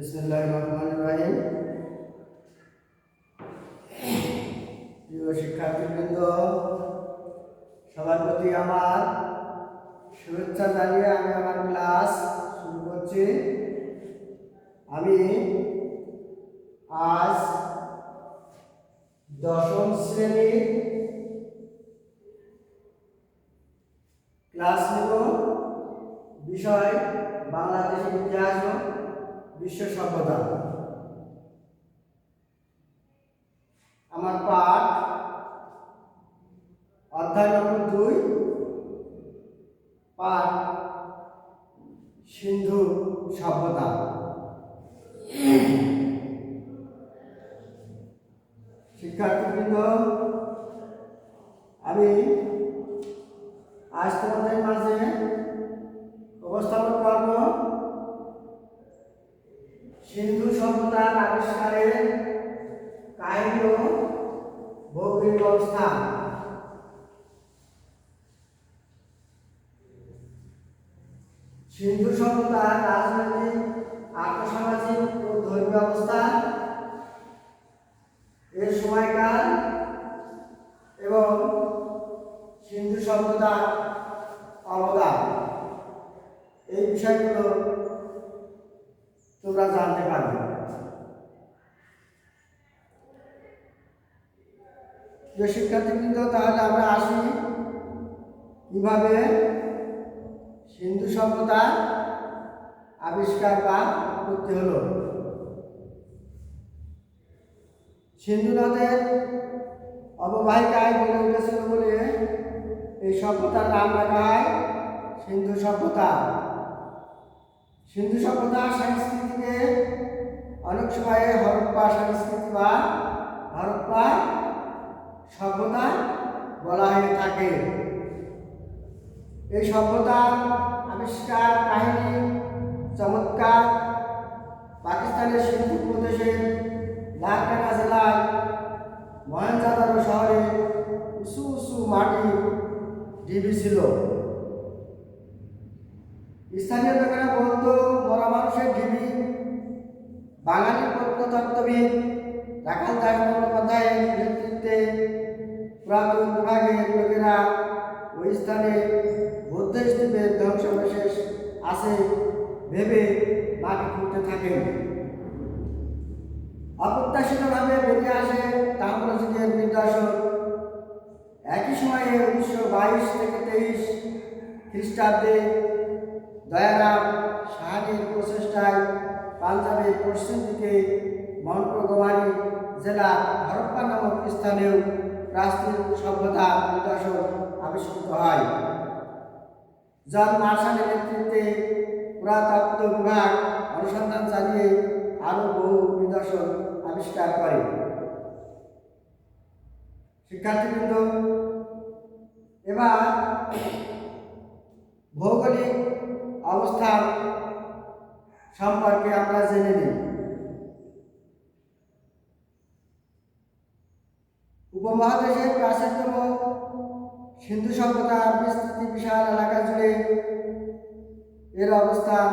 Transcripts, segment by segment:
বিসমিল্লাহির রহমানির রহিম। প্রিয় শিক্ষার্থীবৃন্দ, সবার প্রতি আমার শুভেচ্ছা জানিয়ে আমি আমার ক্লাস শুরু করছি। আমি আজ দশম শ্রেণীর ক্লাস নেব। বিষয় বাংলাদেশের ইতিহাস ও বিশ্ব সভ্যতা। আমার পাঠ অধ্যায় নম্বর 2, পাঠ সিন্ধু সভ্যতা। শিক্ষার্থীবৃন্দ, আমি আজ তোমাদের মাঝে উপস্থাপন করব সিন্ধু সভ্যতার আবিষ্কারের কাহিনী ও ভৌগোলিক অবস্থান। সিন্ধু সভ্যতার রাজনৈতিক, আর্থসামাজিক ও ধর্মীয় অবস্থান, এর সময়কাল এবং সিন্ধু সভ্যতার অবদান, এই বিষয়গুলো তোমরা জানতে পারবে। যে শিক্ষার্থীবৃন্দ, তাহলে আমরা আসি কিভাবে সিন্ধু সভ্যতার আবিষ্কার বা উৎপত্তি হলো। সিন্ধু নদের অববাহিকায় গড়ে উঠেছিল বলে এই সভ্যতার নাম রাখা হয় সিন্ধু সভ্যতা। সিন্ধু সভ্যতার সংস্কৃতিকে অনেক সময় হরপ্পা সংস্কৃতি বা হরপ্পা সভ্যতা বলা হয়ে থাকে। এই সভ্যতার আবিষ্কার কাহিনী চমৎকার। পাকিস্তানের সিন্ধু প্রদেশের লারকানা জেলায় মহেঞ্জোদারো শহরে উঁচু উঁচু মাটির ঢিবি ছিল। স্থানীয় লোকেরা বলতো মরা মানুষের ঢিবি। বাঙালি প্রত্নতত্ত্ববিদ রাখাল দাস বন্দ্যোপাধ্যায়ের নেতৃত্বে পুরাতন বিভাগের লোকেরা ওই স্থানে বৌদ্ধ স্তূপের ধ্বংসাবশেষ আছে ভেবে মাটি খুঁড়তে থাকেন। অপ্রত্যাশিতভাবে বেরিয়ে আসে তাম্রযুগের নিদর্শন। একই সময়ে 1922 থেকে 23 খ্রিস্টাব্দে দয়ারাম সাহানির প্রচেষ্টায় পাঞ্জাবের পশ্চিম দিকে মন্টগোমারি জেলার হরপ্পা নামক স্থানেও প্রাচীন সভ্যতার নিদর্শন আবিষ্কৃত হয়। জন মার্শালের নেতৃত্বে পুরাতত্ত্ব বিভাগ অনুসন্ধান চালিয়ে আরও বহু নিদর্শন আবিষ্কার করে। শিক্ষার্থীবৃন্দ, এবার ভৌগোলিক অবস্থান সম্পর্কে আমরা জেনে নিই। উপমহাদেশের প্রাচীনতম সিন্ধু সভ্যতার বিস্তৃতি বিশাল এলাকা জুড়ে। এর অবস্থান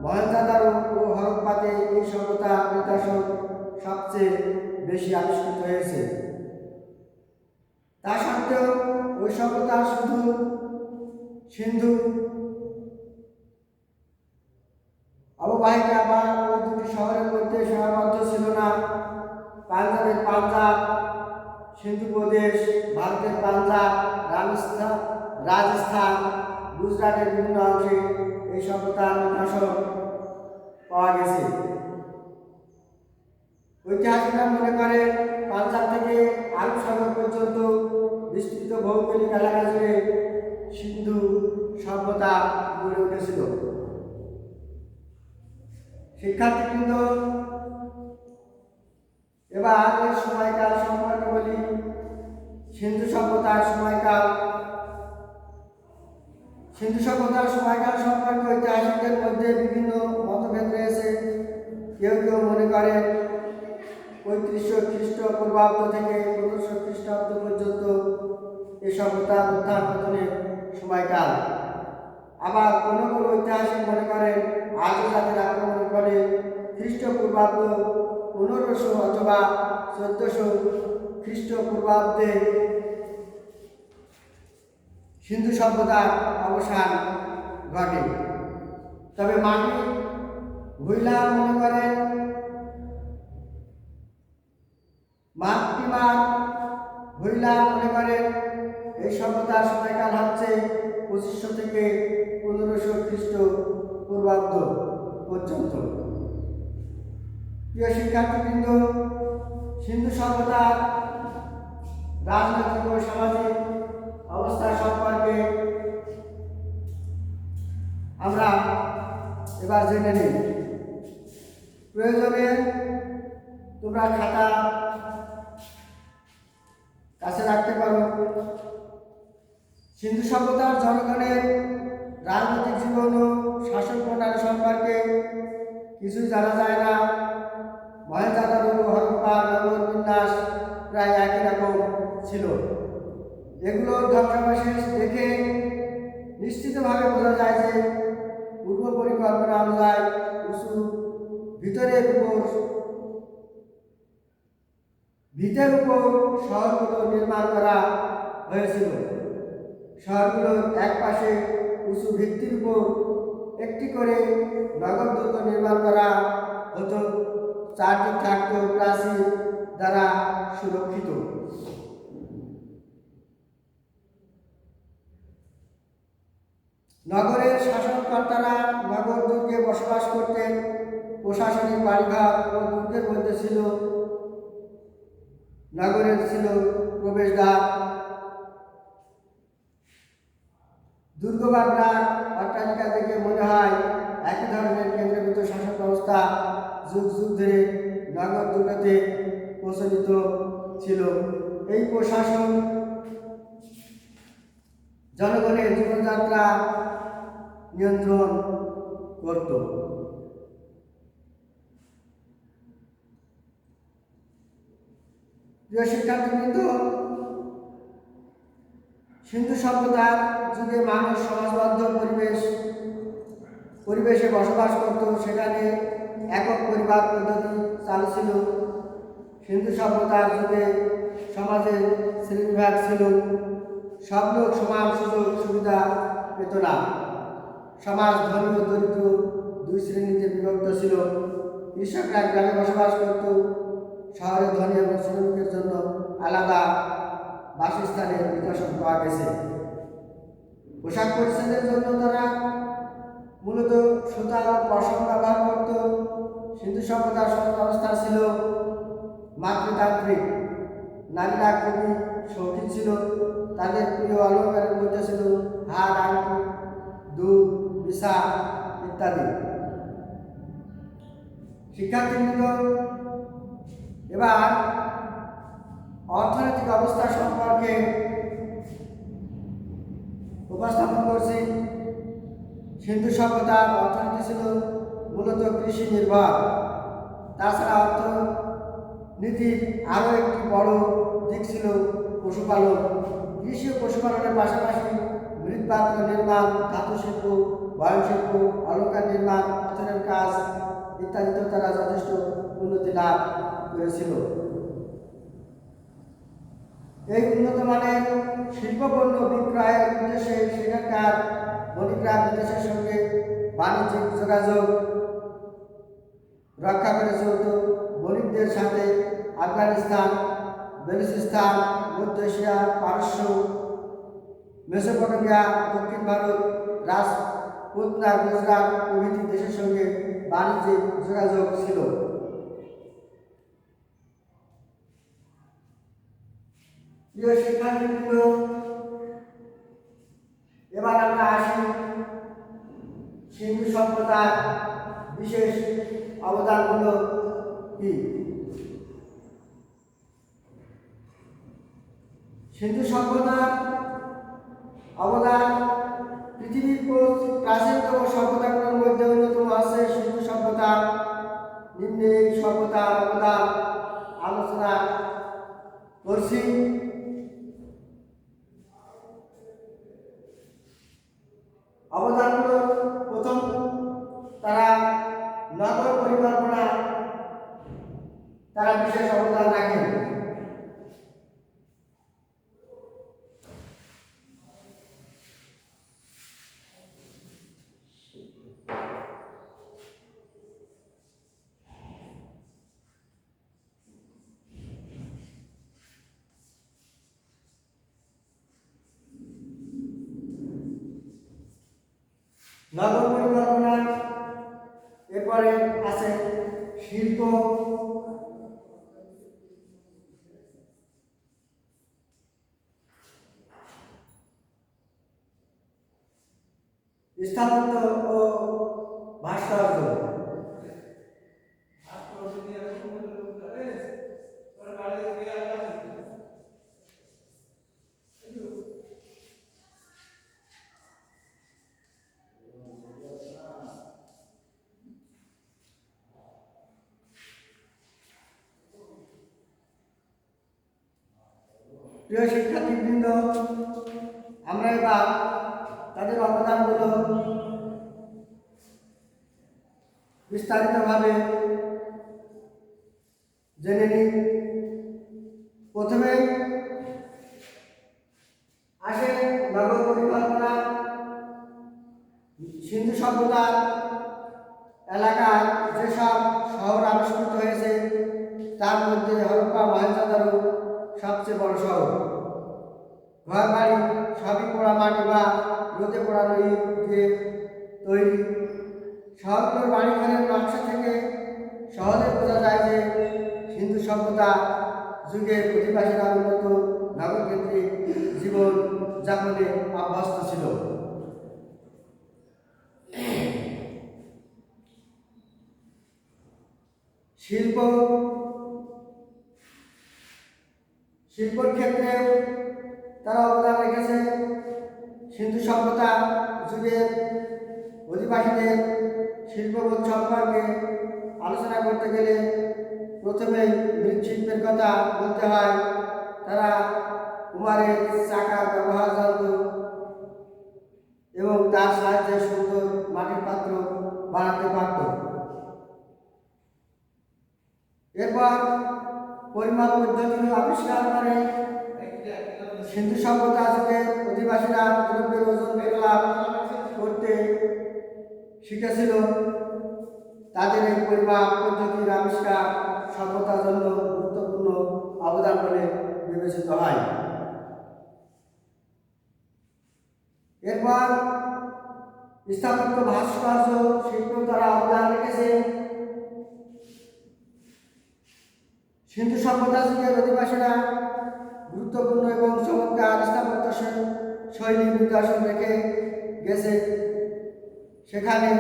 মহেঞ্জোদারো ও হরপ্পাতে এই সভ্যতার নিদর্শন সবচেয়ে বেশি আবিষ্কৃত হয়েছে। তা সত্ত্বেও ওই সভ্যতা শুধু সিন্ধু অববাহিকা বা ওই দুটি শহরের মধ্যে সীমাবদ্ধ ছিল না। পাঞ্জাবের পাঞ্জাব সিন্ধু প্রদেশ, ভারতের পাঞ্জাব, রাজস্থান, গুজরাটের বিভিন্ন অংশে এই সভ্যতার নিদর্শন পাওয়া গেছে। ঐতিহাসিকরা মনে করেন পাঞ্জাব থেকে আরব সাগর পর্যন্ত বিস্তৃত ভৌগোলিক এলাকা জুড়ে সিন্ধু সভ্যতা গড়ে উঠেছিল। শিক্ষার্থীবৃন্দ, এবার এর সময়কাল সম্পর্কে বলি। সিন্ধু সভ্যতার সময়কাল। সিন্ধু সভ্যতার সময়কাল সম্পর্কে ঐতিহাসিকদের মধ্যে বিভিন্ন মতভেদ রয়েছে। কেউ কেউ মনে করেন 3500 খ্রিস্টপূর্বাব্দ থেকে 1500 খ্রিস্টাব্দ পর্যন্ত এই সভ্যতার উত্থান পতনের সময়কাল। আবার কোনো কোনো ঐতিহাসিক মনে করেন আর্য জাতির আক্রমণের ফলে খ্রিস্টপূর্বাব্দ 1500 অথবা 1400 খ্রিস্টপূর্বাব্দে সিন্ধু সভ্যতার অবসান ঘটে। তবে মার্টিন হুইলার মনে করেন এই সভ্যতার সময়কাল হচ্ছে 2500 থেকে 1500 খ্রিস্টপূর্বাব্দ পর্যন্ত। প্রিয় শিক্ষার্থীবৃন্দ, সিন্ধু সভ্যতার রাজনৈতিক ও সামাজিক অবস্থা সম্পর্কে আমরা এবার জেনে নিই। প্রয়োজনে তোমরা খাতা কাছে রাখতে পারো। সিন্ধু সভ্যতার জনগণের রাজনৈতিক জীবন ও শাসন প্রণালী সম্পর্কে কিছুই জানা যায় না। মহেঞ্জোদারো ও হরপ্পার নগর বিন্যাস প্রায় একই রকম ছিল। এগুলোর ধ্বংসাবশেষ দেখে নিশ্চিতভাবে বোঝা যায় যে পূর্ব পরিকল্পনা অনুযায়ী উঁচু ভিতের উপর শহরগুলো নির্মাণ করা হয়েছিল। শহরগুলোর এক পাশে উঁচু ভিত্তির উপর একটি করে নগর দুর্গ নির্মাণ করা হতো। চারটি থাকত প্রাচীর দ্বারা সুরক্ষিত। নগরের শাসনকর্তারা নগর দুর্গে বসবাস করতেন। প্রশাসনিক বাড়িঘর ও দুর্গের মধ্যে ছিল নগরের প্রবেশদ্বার। দুর্গবাগড়ার অট্টালিকা দেখে মনে হয় একই ধরনের কেন্দ্রীভূত শাসন ব্যবস্থা যুগ যুগ ধরে নগর দুটোতে প্রচলিত ছিল। এই প্রশাসন জনগণের জীবনযাত্রা নিয়ন্ত্রণ করত। প্রিয় শিক্ষার্থীবৃন্দ, সিন্ধু সভ্যতার যুগে মানুষ সমাজবদ্ধ পরিবেশে বসবাস করত। সেখানে একক পরিবার পদ্ধতি চালু ছিল। সিন্ধু সভ্যতার যুগে সমাজের শ্রেণীবিভাগ ছিল। সব লোক সমান সুযোগ সুবিধা পেত না। সমাজ ধনী ও দরিদ্র দুই শ্রেণীতে বিভক্ত ছিল। কৃষকরা গ্রামে বসবাস করত। শহরে ধনী এবং শ্রমিকের জন্য আলাদা বাসস্থানের নিদর্শন পাওয়া গেছে। পোশাক পরিচ্ছদের জন্য তারা মূলত সুতা ও পশম ব্যবহার করত। সিন্ধু সভ্যতার সমাজ ব্যবস্থা ছিল মাতৃতান্ত্রিক। নারীরা খুবই শৌখিন ছিল। তাদের প্রিয় অলঙ্কারের মধ্যে ছিল হার, আংটি, দুধ, বিছা ইত্যাদি। শিক্ষার্থীবৃন্দ, এবার অর্থনৈতিক অবস্থা সম্পর্কে উপস্থাপন করছি। সিন্ধু সভ্যতার অর্থনীতি ছিল মূলত কৃষি নির্ভর। তাছাড়া অর্থনীতির আরও একটি বড় দিক ছিল পশুপালন। কৃষি ও পশুপালনের পাশাপাশি মৃৎপাত্র নির্মাণ, ধাতু শিল্প, বয়নশিল্প, অলঙ্কার নির্মাণ, পাথরের কাজ ইত্যাদিতেও তারা যথেষ্ট উন্নতি লাভ করেছিল। এই উন্নত মানের শিল্পপণ্য বিক্রয়ের উদ্দেশ্যে সেখানকার বণিকরা বিদেশের সঙ্গে বাণিজ্যিক যোগাযোগ রক্ষা করে চলত। বণিকদের সাথে আফগানিস্তান, বেলুচিস্তান, মধ্য এশিয়া, পারস্য, মেসোপটেমিয়া, দক্ষিণ ভারত, রাজপুতনা, গুজরাট প্রভৃতি দেশের সঙ্গে বাণিজ্যিক যোগাযোগ ছিল। প্রিয় শিক্ষার্থীবৃন্দ, এবার আমরা আসি সিন্ধু সভ্যতার বিশেষ অবদানগুলো কি। সিন্ধু সভ্যতার অবদান পৃথিবীর প্রাচীনতম সভ্যতাগুলোর মধ্যে অন্যতম আছে সিন্ধু সভ্যতা। নিম্নে এই সভ্যতার অবদান আলোচনা করছি। অবদানগুলো প্রথম, তারা নগর পরিকল্পনা নগর পরিকল্পনা, এরপরে আছে শিল্প, স্থাপত্য ও ভাস্কর্য। প্রিয় শিক্ষার্থীবৃন্দ, আমরা এবার তাদের অবদানগুলো বিস্তারিতভাবে জেনে নিই। প্রথমে আসে নগর পরিকল্পনা। সিন্ধু সভ্যতার এলাকায় যেসব শহর আবিষ্কৃত হয়েছে তার মধ্যে হরপ্পা মহেঞ্জোদারো সবচেয়ে বড় শহর। ঘর বাড়ি সবই পোড়া মাটি বা রোদে পোড়ানো ইট দিয়ে তৈরি। শহরগুলোর বাড়িঘরের নকশা থেকে সহজে বোঝা যায় যে সিন্ধু সভ্যতা যুগের অধিবাসীরা উন্নত নগরকেন্দ্রিক জীবন যাপনে অভ্যস্ত ছিল। শিল্পর ক্ষেত্রে তারা অবদান রেখেছে। সিন্ধু সভ্যতা যুগের অধিবাসীদের শিল্পবোধ সম্পর্কে আলোচনা করতে গেলে প্রথমে মৃৎশিল্পের কথা বলতে হয়। তারা কুমারের চাকার ব্যবহার জানত এবং তার সাহায্যে সুন্দর মাটির পাত্র বানাতে পারত। এরপর পরিমাপ পদ্ধতি আবিষ্কার করে সিন্ধু সভ্যতা যুগের অধিবাসীরা দ্রব্যের ওজন পরিমাপ করতে শিখেছিল। তাদের এই পরিমাপ পদ্ধতির আবিষ্কার সভ্যতার জন্য গুরুত্বপূর্ণ অবদান বলে বিবেচিত হয়। এরপর স্থাপত্য ভাস্কর্য শিল্প দ্বারা অবদান রেখেছে। সিন্ধু সভ্যতা যুগের অধিবাসীরা গুরুত্বপূর্ণ এবং চমৎকার স্থাপত্য শৈলী নিদর্শন রেখে গেছে। সেখানে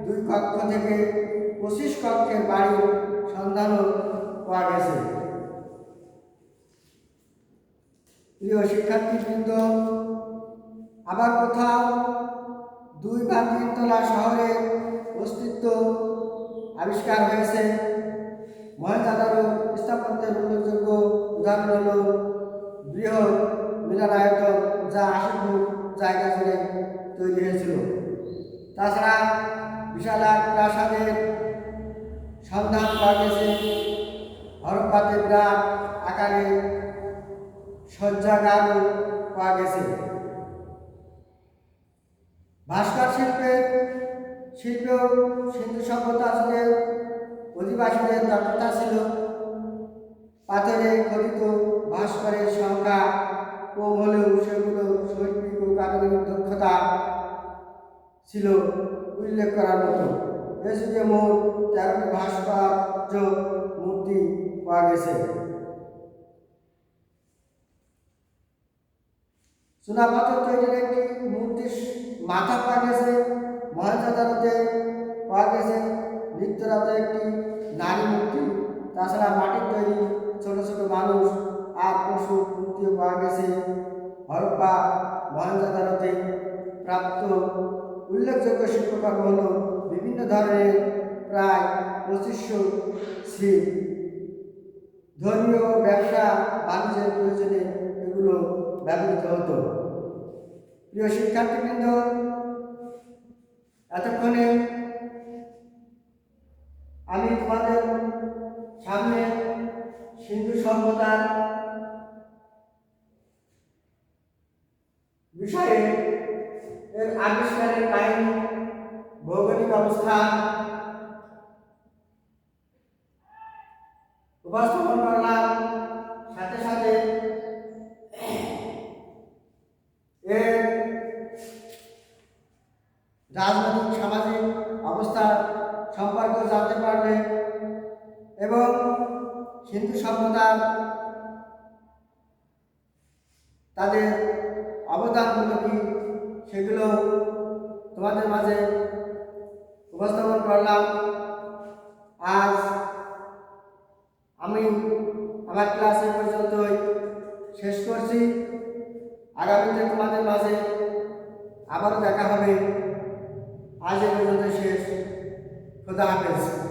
2 কক্ষ থেকে 25 কক্ষের বাড়ির সন্ধানও পাওয়া গেছে। প্রিয় শিক্ষার্থীবৃন্দ, আবার কোথাও 2 বা 3 তলা শহরের অস্তিত্ব আবিষ্কার হয়েছে। মহেঞ্জোদারো স্থাপত্যের উল্লেখযোগ্য উদাহরণ হল বৃহৎ মিলনায়তন, যা 80 ফুট জায়গা জুড়ে তৈরি হয়েছিল। তাছাড়া বিশালাক প্রাসাদের সন্ধান পাওয়া গেছে। হরপ্পাতে বিরাট আকারে শয্যাগারও পাওয়া গেছে। ভাস্কর শিল্পেও সিন্ধু সভ্যতা যুগের অধিবাসীদের দক্ষতা ছিল। পাথরে খোদিত ভাস্করের সংখ্যা কম হলেও সেগুলো শৈল্পিক ও কারিগরি দক্ষতা ছিল উল্লেখ করার মতো। এ যুগে মোট 13টি ভাস্কর্য মূর্তি পাওয়া গেছে। চুনাপাথর তৈরির একটি মূর্তির মাথা পাওয়া গেছে। মহেঞ্জোদারোতে পাওয়া গেছে নৃত্যরত একটি নারী মূর্তি। তাছাড়া মাটির তৈরি ছোট ছোট মানুষ আর পশু মূর্তিও পাওয়া গেছে। হরপ্পা মহেঞ্জোদারোতে প্রাপ্ত উল্লেখযোগ্য শিল্পকর্ম হল বিভিন্ন ধরনের প্রায় 2500 ছিপ। ধর্মীয় ব্যবসা বাণিজ্যের প্রয়োজনে এগুলো ব্যবহৃত হতো। প্রিয় শিক্ষার্থীবৃন্দ, এতক্ষণে আমি তোমাদের সামনে সিন্ধু সভ্যতার বিষয়ে এর আবিষ্কারের কাহিনী, ভৌগোলিক অবস্থান উপস্থাপন করলাম। সাথে সাথে এর রাজনৈতিক অবস্থা সম্পর্কে জানতে পারলে এবং হিন্দু সভ্যতার তাদের অবদানগুলো কি সেগুলো তোমাদের মাঝে উপস্থাপন করলাম। আজ আমি আমার ক্লাস এ পর্যন্তই শেষ করছি। আগামীতে তোমাদের মাঝে আবারও দেখা হবে। আজ এ পর্যন্ত শেষ। খোদা হাফেজ।